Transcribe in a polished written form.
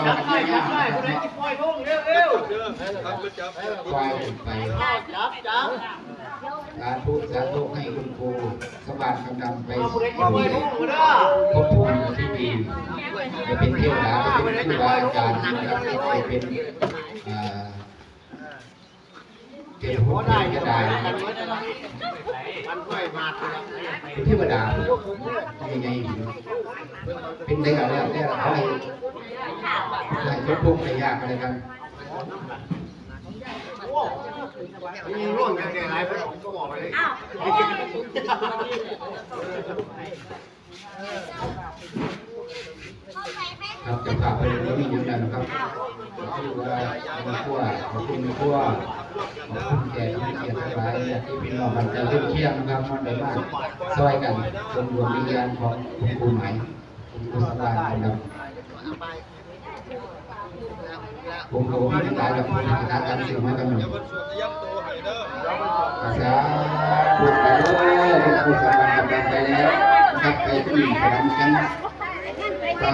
ต่อกันไม่ยากนะครับควายไปสาธุให้คุณครูสบายกำลังไปครบถ้วนที่ดีจะเป็นเทวดาจะเป็นครูบาอาจารย์นะครับจะเป็นเทพได้ก็ได้เทวดายังไงเป็นได้กันแล้วเนี่ยเขาให้ทุกทุกข์ยากเลยครับมีร่วงอย่างไรหลายผมก็บอกไปเลยครับจะพาไปเรื่องนี้อยู่นั่นนะครับคือว่ามีขั้วขอบคุณมีขั้วขอบคุณแก่ที่เกียรติทั้งหลายที่พี่น้องมันจะเรื่องเที่ยงนะครับมันได้มากซอยกันรวมวิญญาณของคุณครูไหมคุณครูสบายนะครับผมก็มีหลายกับผู้ที่ทำการสื่อมากันหนึ่งภาษาพูดไปด้วยคุณครูสบายกำลังไปแล้วนะครับไปที่กำลังกันฟ้า